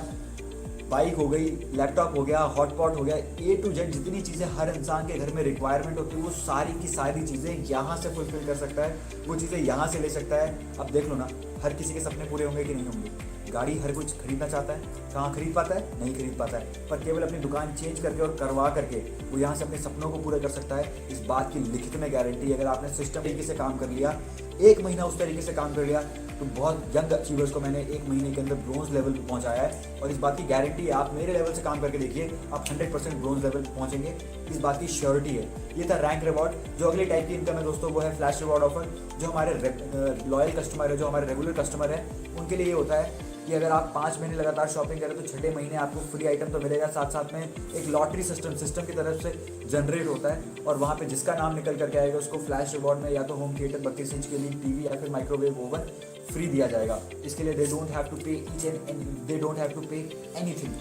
बाइक हो गई, लैपटॉप हो गया, हॉटपॉट हो गया, A to Z जितनी चीज़ें हर इंसान के घर में रिक्वायरमेंट होती है वो सारी की सारी चीज़ें यहाँ से फुलफिल कर सकता है, वो चीज़ें यहाँ से ले सकता है। अब देख लो ना, हर किसी के सपने पूरे होंगे कि नहीं होंगे। गाड़ी हर कुछ खरीदना चाहता है, कहाँ खरीद पाता है, नहीं खरीद पाता है, पर केवल अपनी दुकान चेंज करके और करवा करके वो यहाँ से अपने सपनों को पूरा कर सकता है। इस बात की लिखित में गारंटी है। अगर आपने सिस्टम तरीके से काम कर लिया, 1 महीना उस तरीके से काम कर लिया, तो बहुत यंग अचीवर्स को मैंने 1 महीने के अंदर ब्रोंज लेवल पे पहुंचाया है। और इस बात की गारंटी है, आप मेरे लेवल से काम करके देखिए, आप 100% ब्रोंज लेवल पे पहुंचेंगे, इस बात की श्योरिटी है। ये था रैंक रिवॉर्ड। जो अगली टाइप की इनकम है दोस्तों, वो है फ्लैश रिवॉर्ड ऑफर। जो हमारे लॉयल कस्टमर है, जो हमारे रेगुलर कस्टमर है, उनके लिए ये होता है कि अगर आप 5 महीने लगातार शॉपिंग करें तो 6ठे महीने आपको फ्री आइटम तो मिलेगा। साथ साथ में एक लॉटरी सिस्टम की तरफ से जनरेट होता है और वहाँ पे जिसका नाम निकल करके आएगा उसको फ्लैश रिवॉर्ड में या तो होम थिएटर 32 इंच के लिए टीवी या फिर माइक्रोवेव ओवन फ्री दिया जाएगा। इसके लिए they don't have to pay anything.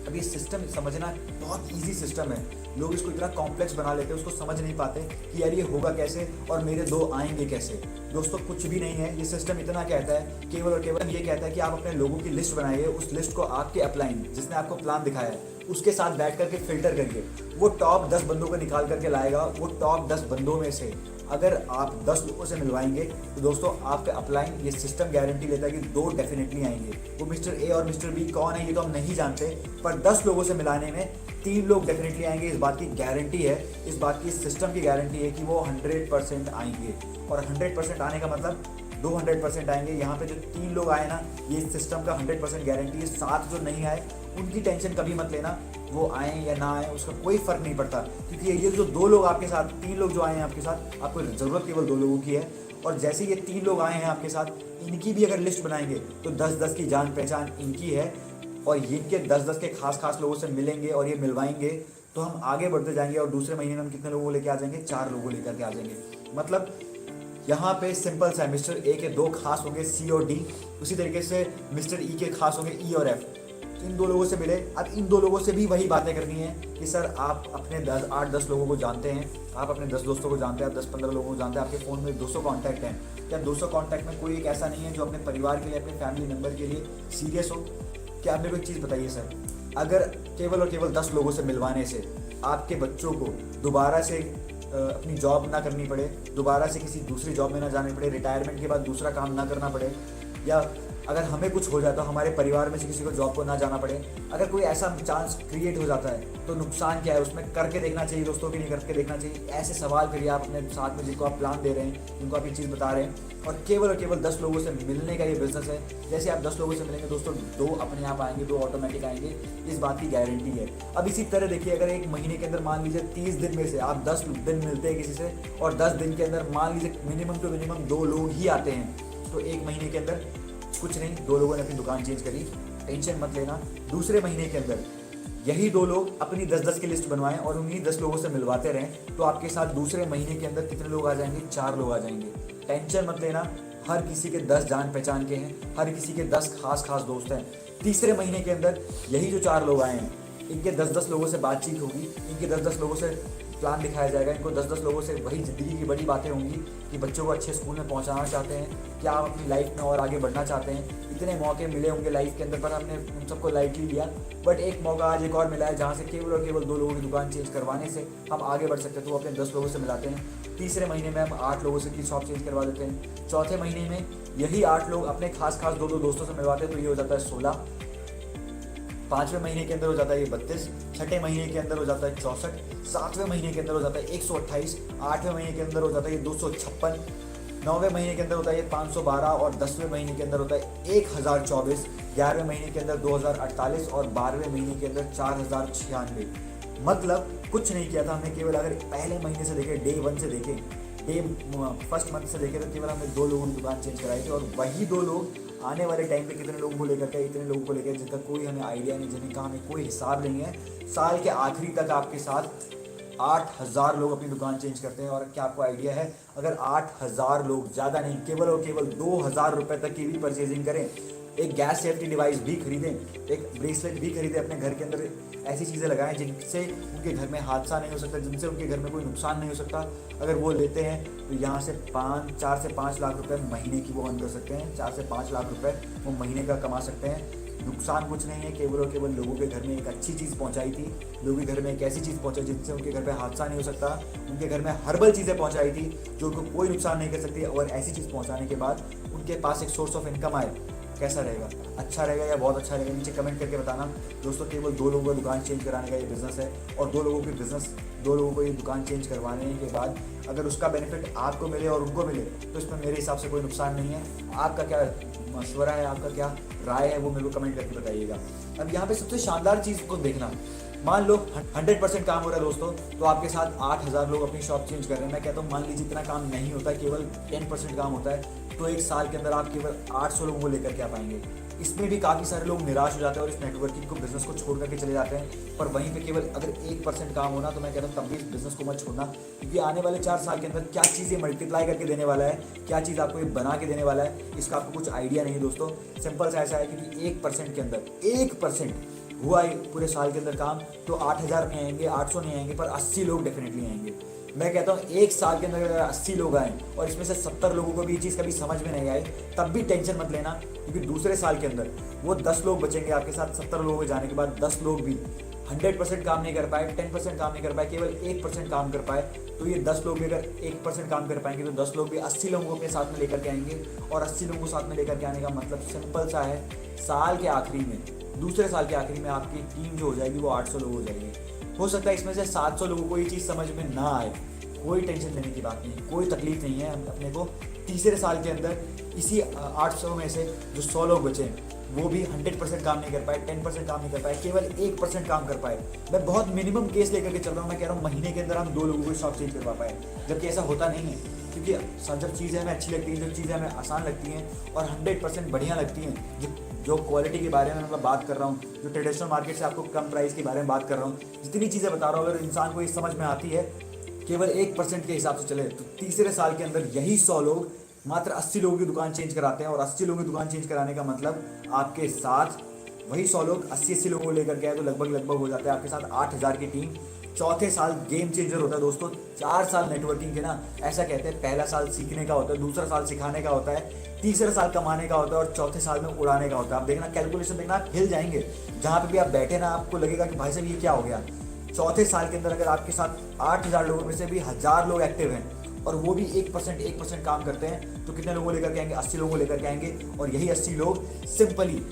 अब ये सिस्टम समझना बहुत इजी सिस्टम है। लोग इसको इतना कॉम्प्लेक्स बना लेते हैं, उसको समझ नहीं पाते कि यार ये होगा कैसे और मेरे 2 आएंगे कैसे। दोस्तों कुछ भी नहीं है, ये सिस्टम इतना कहता है, केवल और केवल ये कहता है कि आप अपने लोगों की लिस्ट बनाइए, उस लिस्ट को आपके अपलाइन, जिसने आपको प्लान दिखाया है, उसके साथ बैठ करके फिल्टर करिए। वो टॉप 10 बंदों को निकाल करके लाएगा। वो टॉप 10 बंदों में से अगर आप 10 लोगों से मिलवाएंगे तो दोस्तों आपका अपलाइन, ये सिस्टम गारंटी लेता है कि 2 डेफिनेटली आएंगे। वो मिस्टर ए और मिस्टर बी कौन है ये तो हम नहीं जानते, पर 10 लोगों से मिलाने में 3 लोग डेफिनेटली आएंगे। इस बात की गारंटी है, इस बात की सिस्टम की गारंटी है कि वो 100% आएंगे। और 100% आने का मतलब 200% आएंगे। यहाँ पे जो 3 लोग आए ना, ये सिस्टम का 100% गारंटी है। 7 जो नहीं आए उनकी टेंशन कभी मत लेना, वो आए या ना आए उसका कोई फर्क नहीं पड़ता, क्योंकि ये जो 2 लोग आपके साथ, 3 लोग जो आए हैं आपके साथ, आपको ज़रूरत केवल 2 लोगों की है। और जैसे ये 3 लोग आए हैं आपके साथ, इनकी भी अगर लिस्ट बनाएंगे तो 10-10 की जान पहचान इनकी है और इनके 10-10 के खास लोगों से मिलेंगे और ये मिलवाएंगे तो हम आगे बढ़ते जाएंगे। और दूसरे महीने में हम कितने लोगों को लेके आ जाएंगे, 4 लोगों को लेकर के आ जाएंगे। मतलब यहाँ पे सिंपल सा है, मिस्टर ए के 2 खास होंगे C और D, उसी तरीके से मिस्टर ई के खास होंगे E और F। इन 2 लोगों से मिले। अब इन 2 लोगों से भी वही बातें करनी है कि सर आप अपने 8-10 लोगों को जानते हैं, आप अपने 10 दोस्तों को जानते हैं, आप 10-15 लोगों को जानते हैं, आपके फ़ोन में 200 कॉन्टैक्ट हैं। क्या 200 कॉन्टैक्ट में कोई एक ऐसा नहीं है जो अपने परिवार के लिए, अपने फैमिली मेम्बर के लिए सीरियस हो? क्या आप मेरे को एक चीज़ बताइए सर, अगर केवल और केवल 10 लोगों से मिलवाने से आपके बच्चों को दोबारा से अपनी जॉब ना करनी पड़े, दोबारा से किसी दूसरी जॉब में ना जाने पड़े, रिटायरमेंट के बाद दूसरा काम ना करना पड़े, या अगर हमें कुछ हो जाता है हमारे परिवार में से किसी को जॉब को ना जाना पड़े, अगर कोई ऐसा चांस क्रिएट हो जाता है तो नुकसान क्या है? उसमें करके देखना चाहिए दोस्तों कि नहीं करके देखना चाहिए? ऐसे सवाल करिए आप अपने साथ में जिनको आप प्लान दे रहे हैं, जिनको आप ये चीज़ बता रहे हैं। और केवल 10 लोगों से मिलने का ये बिजनेस है। जैसे आप 10 लोगों से मिलेंगे दोस्तों, 2 अपने आप आएंगे, 2 ऑटोमेटिक आएंगे, इस बात की गारंटी है। अब इसी तरह देखिए, अगर 1 महीने के अंदर मान लीजिए 30 दिन में से आप 10 दिन मिलते हैं किसी से और 10 दिन के अंदर मान लीजिए मिनिमम टू मिनिमम 2 लोग ही आते हैं, तो 1 महीने के अंदर कुछ नहीं, 2 लोगों ने अपनी दुकान चेंज करी, टेंशन मत लेना। दूसरे महीने के अंदर यही 2 लोग अपनी 10-10 की लिस्ट बनवाएं और उन्हीं 10 लोगों से मिलवाते रहें, तो आपके साथ दूसरे महीने के अंदर कितने लोग आ जाएंगे? 4 लोग आ जाएंगे। टेंशन मत लेना, हर किसी के 10 जान पहचान के हैं, हर किसी के 10 खास दोस्त हैं। तीसरे महीने के अंदर यही जो 4 लोग आए हैं, इनके 10-10 लोगों से बातचीत होगी, इनके 10-10 लोगों से प्लान दिखाया जाएगा। इनको 10-10 लोगों से वही ज़िंदगी की बड़ी बातें होंगी कि बच्चों को अच्छे स्कूल में पहुंचाना चाहते हैं, क्या आप अपनी लाइफ में और आगे बढ़ना चाहते हैं। इतने मौके मिले होंगे लाइफ के अंदर, पर हमने उन सबको लाइटली लिया। बट एक मौका आज एक और मिला है जहाँ से केवल और केवल 2 लोगों की दुकान चेंज करवाने से हम आगे बढ़ सकते हैं। तो वो अपने 10 लोगों से मिलाते हैं। तीसरे महीने में हम 8 लोगों से की शॉप चेंज करवा देते हैं। चौथे महीने में यही 8 लोग अपने खास 2-2 दोस्तों से मिलवाते हैं, तो ये हो जाता है 16। 5वें महीने के अंदर हो जाता है ये 32। छठे महीने के अंदर हो जाता है 64। 7वें महीने के अंदर हो जाता है 128। 8वें महीने के अंदर हो जाता है ये 256। 9वें महीने के अंदर होता है ये 512 और 10वें महीने के अंदर होता है 1024। 11वें महीने के अंदर 2048 और 12वें महीने के अंदर 4096। मतलब कुछ नहीं किया था हमने, केवल अगर पहले महीने से देखें, डे 1 से देखें, डे फर्स्ट मंथ से देखें, तो केवल हमने 2 लोगों की दुकान चेंज कराई थी। और वही 2 लोग आने वाले टाइम पे कितने लोगों को लेकर के, इतने लोगों को लेकर जिनका कोई हमें आइडिया नहीं, जिनका हमें कोई हिसाब नहीं है। साल के आखिरी तक आपके साथ 8000 लोग अपनी दुकान चेंज करते हैं। और क्या आपको आइडिया है, अगर 8000 लोग, ज़्यादा नहीं, केवल और केवल 2000 रुपये तक की भी परचेजिंग करें, एक गैस सेफ्टी डिवाइस भी खरीदें, एक ब्रेसलेट भी खरीदें, अपने घर के अंदर ऐसी चीज़ें लगाएं जिनसे उनके घर में हादसा नहीं हो सकता, जिनसे उनके घर में कोई नुकसान नहीं हो सकता। अगर वो लेते हैं तो यहाँ से 4 से 5 लाख रुपए महीने की वो अर्न कर सकते हैं। 4 से 5 लाख रुपए वो महीने का कमा सकते हैं। नुकसान कुछ नहीं है, केवल और केवल लोगों के घर में एक अच्छी चीज़ पहुंचाई थी, लोगों के घर में एक ऐसी चीज़ पहुंचाई जिनसे उनके घर पे हादसा नहीं हो सकता। उनके घर में हर्बल चीज़ें पहुंचाई थी जो उनको कोई नुकसान नहीं कर सकती। और ऐसी चीज़ पहुंचाने के बाद उनके पास एक सोर्स ऑफ इनकम आए। कैसा रहेगा, अच्छा रहेगा या बहुत अच्छा रहेगा, नीचे कमेंट करके बताना दोस्तों। केवल 2 लोगों को दुकान चेंज कराने का ये बिज़नेस है, और 2 लोगों को ये दुकान चेंज करवाने के बाद अगर उसका बेनिफिट आपको मिले और उनको मिले, तो इसमें मेरे हिसाब से कोई नुकसान नहीं है। आपका क्या मशवरा है, आपका क्या राय है, वो मेरे को कमेंट करके बताइएगा। अब यहाँ पे सबसे शानदार चीज़ को देखना, मान लो 100% काम हो रहा है दोस्तों, तो आपके साथ 8000 लोग अपनी शॉप चेंज कर रहे हैं। मैं कहता हूँ मान लीजिए इतना काम नहीं होता, केवल 10% काम होता है, तो एक साल के अंदर आप केवल 800 लोगों को लेकर के आ पाएंगे। इसमें भी काफ़ी सारे लोग निराश हो जाते हैं और इस नेटवर्किंग को, बिजनेस को छोड़ करके चले जाते हैं। पर वहीं पे केवल अगर 1% काम होना, तो मैं कहता हूँ तब भी इस बिजनेस को मत छोड़ना, क्योंकि आने वाले 4 साल के अंदर क्या चीज़ ये मल्टीप्लाई करके देने वाला है, क्या चीज़ आपको ये बना के देने वाला है, इसका आपको कुछ आइडिया नहीं है दोस्तों। सिंपल सा ऐसा है, क्योंकि 1% के अंदर 1% हुआ है पूरे साल के अंदर काम, तो 8000 नहीं आएंगे, 800 नहीं आएंगे, पर 80 लोग डेफिनेटली आएंगे। मैं कहता हूँ एक साल के अंदर अगर 80 लोग आए और इसमें से 70 लोगों को भी ये चीज़ कभी समझ में नहीं आई, तब भी टेंशन मत लेना, क्योंकि दूसरे साल के अंदर वो 10 लोग बचेंगे आपके साथ। 70 लोगों के जाने के बाद 10 लोग भी 100% काम नहीं कर पाए, 10% काम नहीं कर पाए, केवल 1% काम कर पाए, तो ये 10 लोग भी अगर 1% काम कर पाएंगे, तो 10 लोग भी 80 लोगों को अपने साथ में लेकर के आएंगे। और 80 लोगों को साथ में लेकर के आने का मतलब सिंपल सा है, साल के आखिरी में, दूसरे साल के आखिरी में आपकी टीम जो हो जाएगी वो 800 लोग हो जाएगी। हो सकता है इसमें से 700 लोगों को ये चीज़ समझ में ना आए, कोई टेंशन लेने की बात नहीं, कोई तकलीफ नहीं है। अपने को तीसरे साल के अंदर इसी 800 में से जो 100 लोग बचे, वो भी 100% काम नहीं कर पाए, 10% काम नहीं कर पाए, केवल 1% काम कर पाए। मैं बहुत मिनिमम केस लेकर के चल रहा हूँ। मैं कह रहा हूँ महीने के अंदर हम 2 लोगों को शॉप चेंज करवा पाए, जबकि ऐसा होता नहीं है। क्योंकि जब चीज़ें हमें अच्छी लगती हैं, जब चीज़ें हमें आसान लगती हैं और 100% बढ़िया लगती हैं, जो क्वालिटी के बारे में मैं बात कर रहा हूँ, जो ट्रेडिशनल मार्केट से आपको कम प्राइस के बारे में बात कर रहा हूँ, जितनी चीज़ें बता रहा हूँ, अगर इंसान को ये समझ में आती है, केवल 1% के हिसाब से चले, तो तीसरे साल के अंदर यही 100 लोग मात्र 80 लोगों की दुकान चेंज कराते हैं। और 80 लोगों की दुकान चेंज कराने का मतलब आपके साथ वही 100 लोग 80 लोगों को लेकर के आए, तो लगभग हो जाता है आपके साथ 8000 की टीम। चौथे साल गेम चेंजर होता है दोस्तों। 4 साल नेटवर्किंग के ना, ऐसा कहते हैं, पहला साल सीखने का होता है, दूसरा साल सिखाने का होता है, तीसरा साल कमाने का होता है और चौथे साल में उड़ाने का होता है। आप देखना, कैलकुलेशन देखना, आप हिल जाएंगे। जहाँ पे भी आप बैठे ना, आपको लगेगा कि भाई साहब ये क्या हो गया। चौथे साल के अंदर अगर आपके साथ 8000 लोगों में से भी 1000 लोग एक्टिव हैं और वो भी 1% काम करते हैं, तो कितने लोगों को लेकर के आएंगे? 80 लोगों को लेकर के आएंगे। और यही 80 लोग सिंपली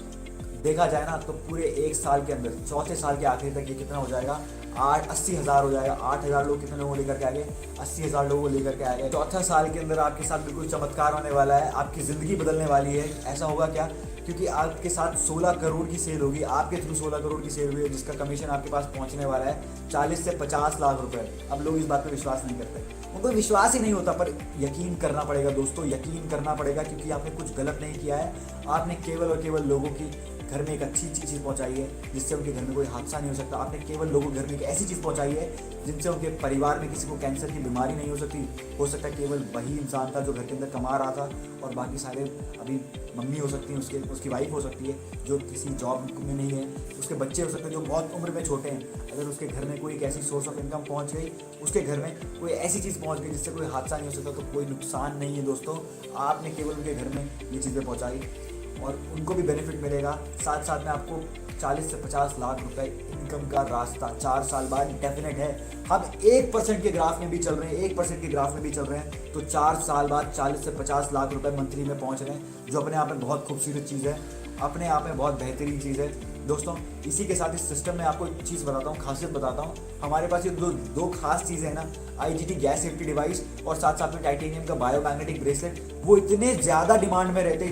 देखा जाए ना, तो पूरे एक साल के अंदर, चौथे साल के आखिर तक ये कितना हो जाएगा? 80,000 हो जाएगा। 8000 लोग कितने लोगों को लेकर के आएंगे? 80,000 लोगों को लेकर के आएंगे। चौथा साल के अंदर आपके साथ बिल्कुल चमत्कार होने वाला है, आपकी ज़िंदगी बदलने वाली है। ऐसा होगा क्या? क्योंकि आपके साथ 16 करोड़ की सेल होगी, आपके थ्रू 16 करोड़ की सेल हुई है, जिसका कमीशन आपके पास पहुंचने वाला है 40 से 50 लाख रुपए। अब लोग इस बात पर विश्वास नहीं करते, उनको विश्वास ही नहीं होता, पर यकीन करना पड़ेगा दोस्तों, यकीन करना पड़ेगा, क्योंकि आपने कुछ गलत नहीं किया है। आपने केवल और केवल लोगों की घर में एक अच्छी चीज़ पहुंचाई है जिससे उनके घर में कोई हादसा नहीं हो सकता। आपने केवल लोगों के घर में एक ऐसी चीज़ पहुंचाई है जिनसे उनके परिवार में किसी को कैंसर की बीमारी नहीं हो सकती। हो सकता है केवल वही इंसान था जो घर के अंदर कमा रहा था और बाकी सारे अभी मम्मी हो सकती हैं, उसकी वाइफ हो सकती है जो किसी जॉब में नहीं है, उसके बच्चे हो सकते हैं जो बहुत उम्र में छोटे हैं। अगर उसके घर में कोई एक ऐसी सोर्स ऑफ इनकम पहुंच गई, उसके घर में कोई ऐसी चीज़ पहुंच गई जिससे कोई हादसा नहीं हो सकता, तो कोई नुकसान नहीं है दोस्तों। आपने केवल उनके घर में ये चीज़ें पहुंचाई और उनको भी बेनिफिट मिलेगा। साथ साथ में आपको 40 से 50 लाख रुपए इनकम का रास्ता 4 साल बाद डेफिनेट है। हम 1% के ग्राफ में भी चल रहे हैं, 1% के ग्राफ में भी चल रहे हैं, तो 4 साल बाद 40 से 50 लाख रुपए मंथली में पहुंच रहे हैं, जो अपने आप में बहुत खूबसूरत चीज़ है, अपने आप में बहुत बेहतरीन चीज़ है दोस्तों। इसी के साथ इस सिस्टम में आपको एक चीज़ बताता हूँ, खासियत बताता हूँ। हमारे पास ये दो खास चीज़ें हैं ना, IGT गैस सेफ्टी डिवाइस और साथ साथ में टाइटेनियम का बायोमैग्नेटिक ब्रेसलेट, वो इतने ज़्यादा डिमांड में रहते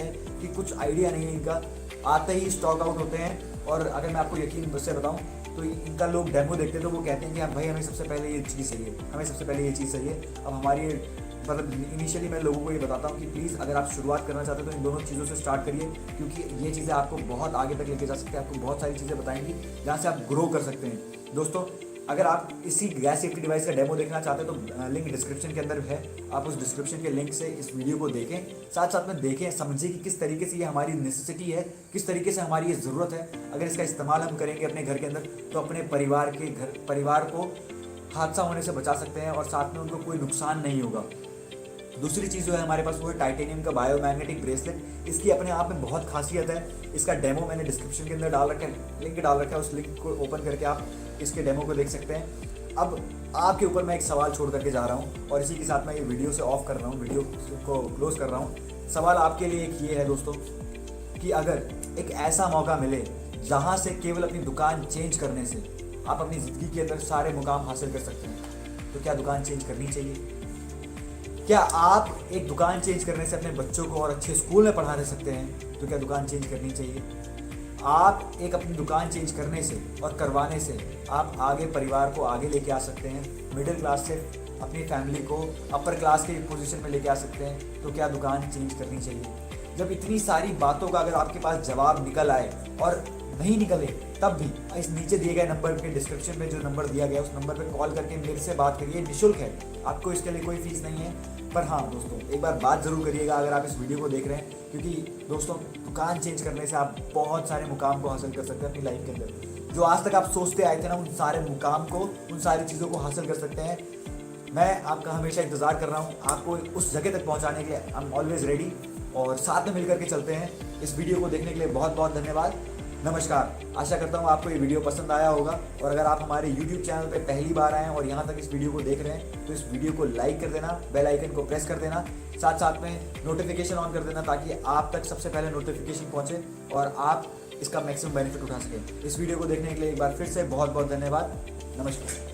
हैं कि कुछ आइडिया नहीं है इनका। आते ही स्टॉक आउट होते हैं और अगर मैं आपको यकीन से बताऊं तो इनका लोग डेमो देखते हैं तो वो कहते हैं कि भाई हमें सबसे पहले ये चीज़ चाहिए, अब हमारी मतलब इनिशियली मैं लोगों को ये बताता हूँ कि प्लीज़ अगर आप शुरुआत करना चाहते हो तो इन दोनों चीज़ों से स्टार्ट करिए, क्योंकि ये चीज़ें आपको बहुत आगे तक लेके जा सकते हैं, आपको बहुत सारी चीज़ें बताएंगी जहाँ से आप ग्रो कर सकते हैं। दोस्तों अगर आप इसी गैस सेफ्टी डिवाइस का डेमो देखना चाहते हैं तो लिंक डिस्क्रिप्शन के अंदर है, आप उस डिस्क्रिप्शन के लिंक से इस वीडियो को देखें, साथ साथ में देखें, समझें कि किस तरीके से ये हमारी नेसेसिटी है, किस तरीके से हमारी ये ज़रूरत है। अगर इसका इस्तेमाल हम करेंगे अपने घर के अंदर तो अपने परिवार को हादसा होने से बचा सकते हैं और साथ में उनको कोई नुकसान नहीं होगा। दूसरी चीज़ जो है हमारे पास वो है टाइटेनियम का बायोमैग्नेटिक ब्रेसलेट। इसकी अपने आप में बहुत खासियत है। इसका डेमो मैंने डिस्क्रिप्शन के अंदर डाल रखा है, लिंक डाल रखा है, उस लिंक को ओपन करके आप इसके डेमो को देख सकते हैं। अब आपके ऊपर मैं एक सवाल छोड़ करके जा रहा हूँ और इसी के साथ मैं ये वीडियो से ऑफ कर रहा हूँ, वीडियो को क्लोज कर रहा हूँ। सवाल आपके लिए एक ये है दोस्तों कि अगर एक ऐसा मौका मिले जहाँ से केवल अपनी दुकान चेंज करने से आप अपनी ज़िंदगी के अंदर सारे मुकाम हासिल कर सकते हैं, तो क्या दुकान चेंज करनी चाहिए? क्या आप एक दुकान चेंज करने से अपने बच्चों को और अच्छे स्कूल में पढ़ा सकते हैं, तो क्या दुकान चेंज करनी चाहिए? आप एक अपनी दुकान चेंज करने से और करवाने से आप आगे परिवार को आगे लेके आ सकते हैं, मिडिल क्लास से अपनी फैमिली को अपर क्लास के पोजीशन में लेके आ सकते हैं, तो क्या दुकान चेंज करनी चाहिए? जब इतनी सारी बातों का अगर आपके पास जवाब निकल आए और नहीं निकले तब भी इस नीचे दिए गए नंबर के डिस्क्रिप्शन में जो नंबर दिया गया उस नंबर पे कॉल करके मेरे से बात करिए, निःशुल्क है, आपको इसके लिए कोई फीस नहीं है। पर हाँ दोस्तों एक बार बात ज़रूर करिएगा अगर आप इस वीडियो को देख रहे हैं, क्योंकि दोस्तों दुकान चेंज करने से आप बहुत सारे मुकाम को हासिल कर सकते हैं अपनी लाइफ के अंदर। जो आज तक आप सोचते आए थे ना, उन सारे मुकाम को, उन सारी चीज़ों को हासिल कर सकते हैं। मैं आपका हमेशा इंतज़ार कर रहा हूँ आपको उस जगह तक पहुँचाने के लिए। आई एम ऑलवेज रेडी और साथ में मिलकर के चलते हैं। इस वीडियो को देखने के लिए बहुत बहुत धन्यवाद। नमस्कार। आशा करता हूँ आपको ये वीडियो पसंद आया होगा और अगर आप हमारे YouTube चैनल पे पहली बार आए हैं और यहाँ तक इस वीडियो को देख रहे हैं तो इस वीडियो को लाइक कर देना, बेल आइकन को प्रेस कर देना, साथ साथ में नोटिफिकेशन ऑन कर देना ताकि आप तक सबसे पहले नोटिफिकेशन पहुँचे और आप इसका मैक्सिमम बेनिफिट उठा सकें। इस वीडियो को देखने के लिए एक बार फिर से बहुत बहुत धन्यवाद। नमस्कार।